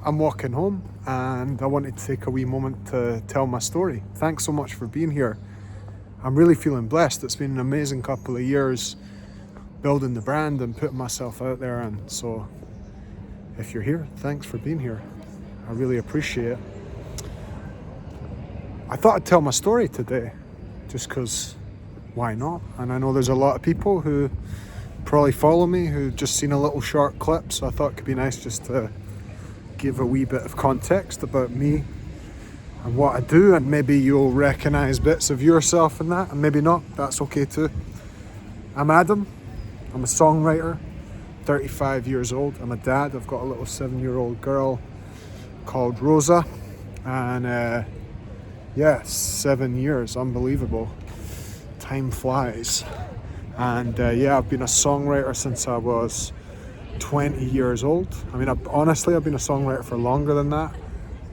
I'm walking home and I wanted to take a wee moment to tell my story. Thanks so much for being here. I'm really feeling blessed. It's been an amazing couple of years building the brand and putting myself out there, and so if you're here, thanks for being here. I really appreciate it. I thought I'd tell my story today just because why not? And I know there's a lot of people who probably follow me who've just seen a little short clip, so I thought it could be nice just to give a wee bit of context about me and what I do, and maybe you'll recognise bits of yourself in that, and maybe not. That's okay too. I'm Adam. I'm a songwriter, 35 years old. I'm a dad. I've got a little 7-year-old girl called Rosa, and 7 years, unbelievable. Time flies. And I've been a songwriter since I was 20 years old. I mean, I've been a songwriter for longer than that,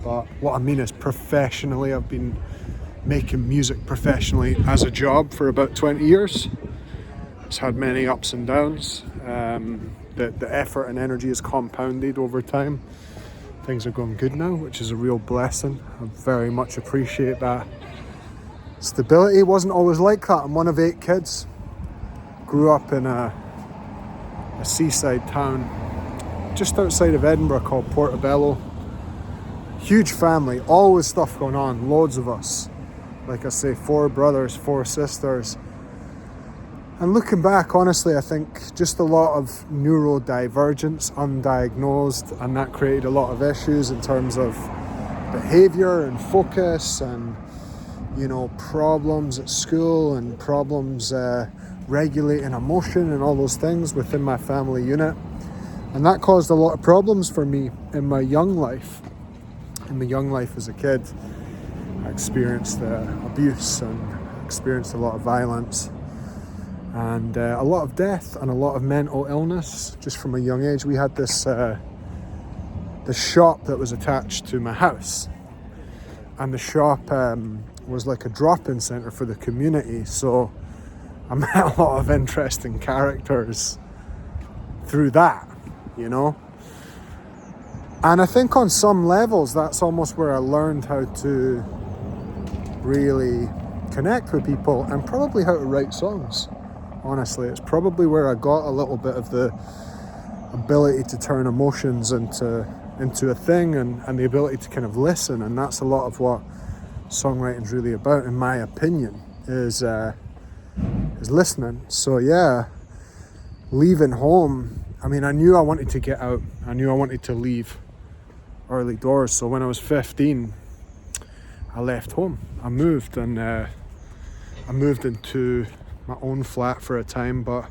but what I mean is professionally, I've been making music professionally as a job for about 20 years. It's had many ups and downs. The effort and energy is compounded over time. Things are going good now, which is a real blessing. I very much appreciate that. Stability wasn't always like that. I'm one of 8 kids. Grew up in a seaside town just outside of Edinburgh called Portobello. Huge family, always stuff going on, loads of us. Like I say, 4 brothers, 4 sisters. And looking back, honestly, I think just a lot of neurodivergence, undiagnosed, and that created a lot of issues in terms of behaviour and focus and, problems at school and problems regulating emotion and all those things within my family unit. And that caused a lot of problems for me in my young life. In my young life as a kid, I experienced abuse and experienced a lot of violence and a lot of death and a lot of mental illness just from a young age. We had this shop that was attached to my house, and the shop was like a drop-in centre for the community, so I met a lot of interesting characters through that, And I think on some levels, that's almost where I learned how to really connect with people and probably how to write songs. Honestly, it's probably where I got a little bit of the ability to turn emotions into a thing and the ability to kind of listen. And that's a lot of what songwriting's really about, in my opinion, is listening. So leaving home, I knew I wanted to get out. I knew I wanted to leave early doors. So when I was 15, I left home. I moved and I moved into my own flat for a time, but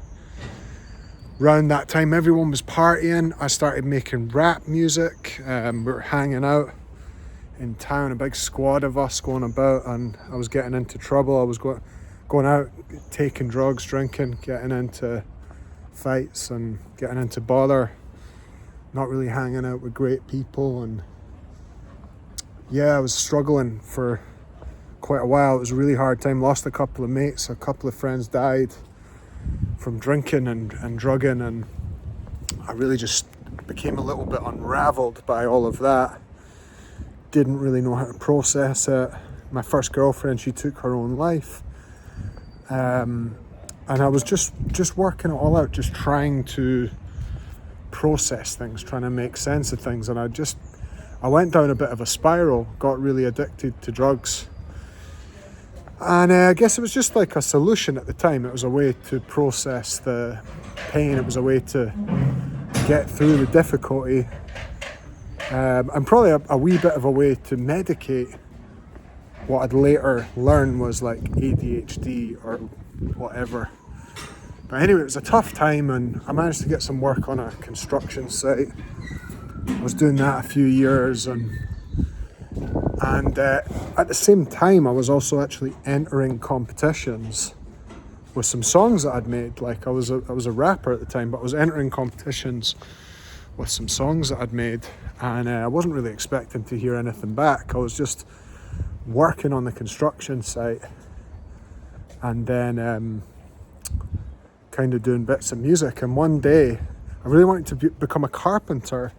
around that time everyone was partying. I started making rap music. We were hanging out in town, a big squad of us going about, and I was getting into trouble. I was going out, taking drugs, drinking, getting into fights and getting into bother, not really hanging out with great people. And I was struggling for quite a while. It was a really hard time. Lost a couple of mates, a couple of friends died from drinking and drugging, and I really just became a little bit unraveled by all of that. Didn't really know how to process it. My first girlfriend, she took her own life. And I was just working it all out, just trying to process things, trying to make sense of things. And I went down a bit of a spiral, got really addicted to drugs. And I guess it was just like a solution at the time. It was a way to process the pain. It was a way to get through the difficulty. And probably a wee bit of a way to medicate what I'd later learn was like ADHD or whatever. But anyway, it was a tough time, and I managed to get some work on a construction site. I was doing that a few years, and at the same time I was also actually entering competitions with some songs that I'd made. Like I was a rapper at the time, but I was entering competitions with some songs that I'd made, and I wasn't really expecting to hear anything back. I was just working on the construction site and then kind of doing bits of music. And one day I really wanted to become a carpenter,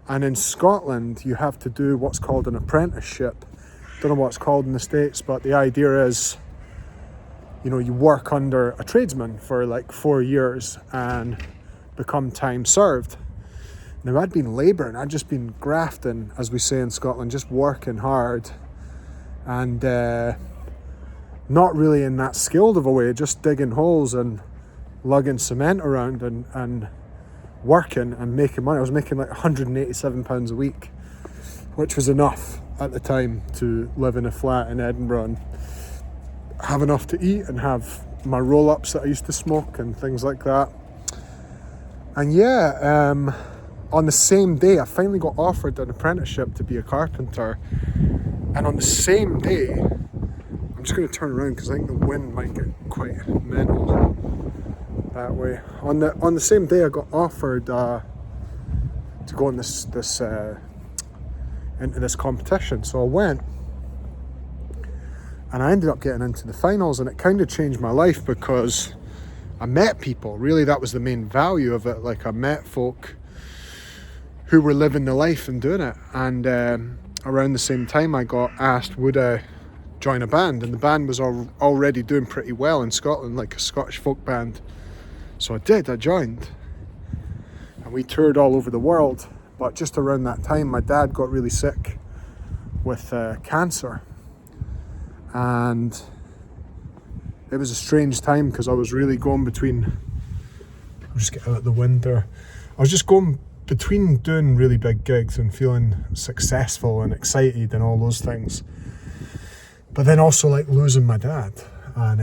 And in Scotland, you have to do what's called an apprenticeship. Don't know what it's called in the States, but the idea is, you know, you work under a tradesman for like 4 years and become time served. Now, I'd been labouring, I'd just been grafting, as we say in Scotland, just working hard, and not really in that skilled of a way, just digging holes and lugging cement around and working and making money. I was making like £187 a week, which was enough at the time to live in a flat in Edinburgh and have enough to eat and have my roll-ups that I used to smoke and things like that. And yeah, on the same day I finally got offered an apprenticeship to be a carpenter, and on the same day, I'm just going to turn around because I think the wind might get quite mental that way. On the same day I got offered to go in this into this competition, so I went and I ended up getting into the finals, and it kind of changed my life because I met people. Really, that was the main value of it. Like, I met folk who were living the life and doing it, and around the same time I got asked would I join a band, and the band was already doing pretty well in Scotland, like a Scottish folk band. So I joined, and we toured all over the world. But just around that time my dad got really sick with cancer, and it was a strange time because I was really going between, I'll just get out the wind there, I was just going between doing really big gigs and feeling successful and excited and all those things, but then also like losing my dad, and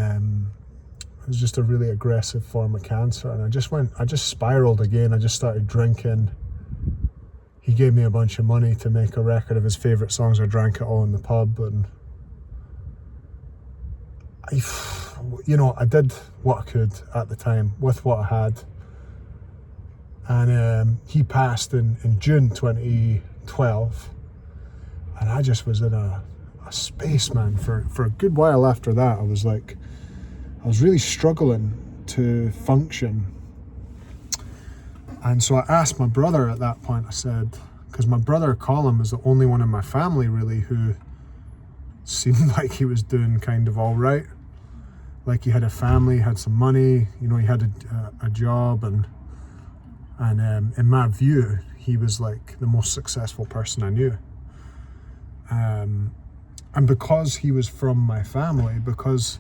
it was just a really aggressive form of cancer, and I just spiraled again. I just started drinking. He gave me a bunch of money to make a record of his favourite songs. I drank it all in the pub, and I did what I could at the time with what I had. And he passed in June 2012, and I just was in a space, man. For a good while after that, I was really struggling to function. And so I asked my brother at that point, I said, because my brother Colin was the only one in my family really who seemed like he was doing kind of all right. Like, he had a family, had some money, he had a job, and in my view, he was like the most successful person I knew. And because he was from my family, because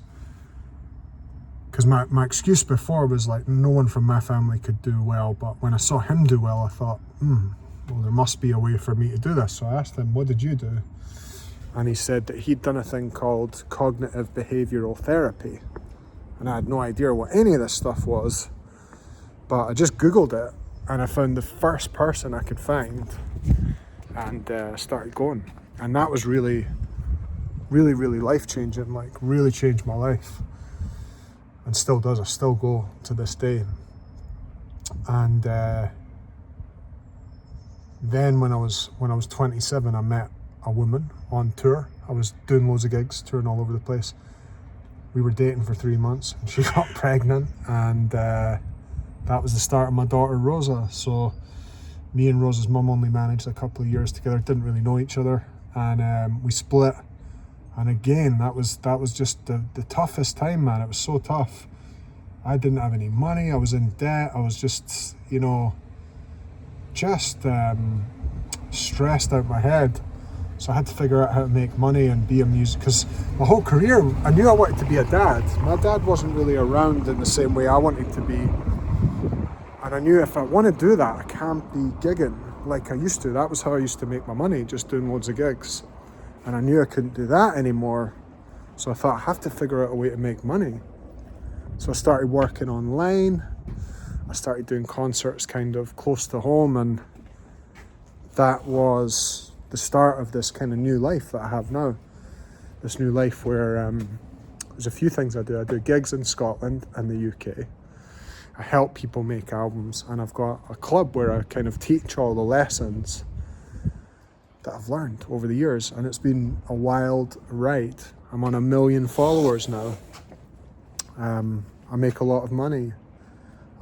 my excuse before was like, no one from my family could do well, but when I saw him do well, I thought, well, there must be a way for me to do this. So I asked him, what did you do? And he said that he'd done a thing called cognitive behavioural therapy, and I had no idea what any of this stuff was, but I just Googled it, and I found the first person I could find, and started going, and that was really, really, really life-changing, like really changed my life. And still does. I still go to this day. And then when I was 27, I met a woman on tour. I was doing loads of gigs, touring all over the place. We were dating for 3 months, and she got pregnant, and that was the start of my daughter Rosa. So me and Rosa's mum only managed a couple of years together, didn't really know each other, and we split. And again, that was just the toughest time, man. It was so tough. I didn't have any money. I was in debt. I was just, stressed out my head. So I had to figure out how to make money and be a music, because my whole career, I knew I wanted to be a dad. My dad wasn't really around in the same way I wanted to be. And I knew if I want to do that, I can't be gigging like I used to. That was how I used to make my money, just doing loads of gigs. And I knew I couldn't do that anymore. So I thought I have to figure out a way to make money. So I started working online. I started doing concerts kind of close to home, and that was the start of this kind of new life that I have now. This new life where there's a few things I do. I do gigs in Scotland and the UK. I help people make albums, and I've got a club where I kind of teach all the lessons that I've learned over the years, and it's been a wild ride. I'm on 1 million followers now. I make a lot of money.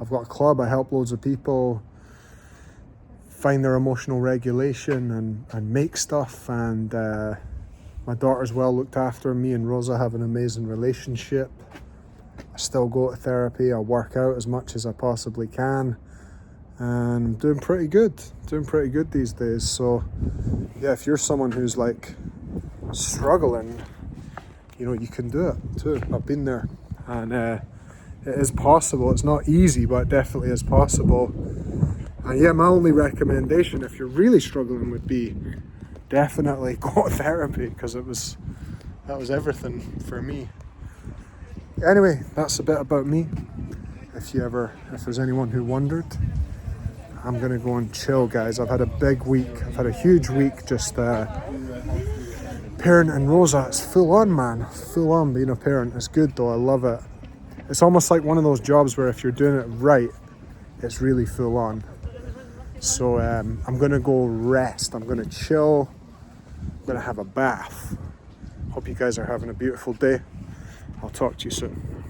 I've got a club, I help loads of people find their emotional regulation and make stuff. And my daughter's well looked after. Me and Rosa have an amazing relationship. I still go to therapy. I work out as much as I possibly can. And I'm doing pretty good these days. So yeah, if you're someone who's like struggling, you know, you can do it too. I've been there, and it is possible. It's not easy, but it definitely is possible. And yeah, my only recommendation if you're really struggling would be definitely go to therapy, because that was everything for me. Anyway, that's a bit about me. If there's anyone who wondered, I'm gonna go and chill, guys. I've had a big week. I've had a huge week just parenting Rosa. It's full on, man. Full on being a parent. It's good though. I love it. It's almost like one of those jobs where if you're doing it right, it's really full on. So I'm gonna go rest. I'm gonna chill. I'm gonna have a bath. Hope you guys are having a beautiful day. I'll talk to you soon.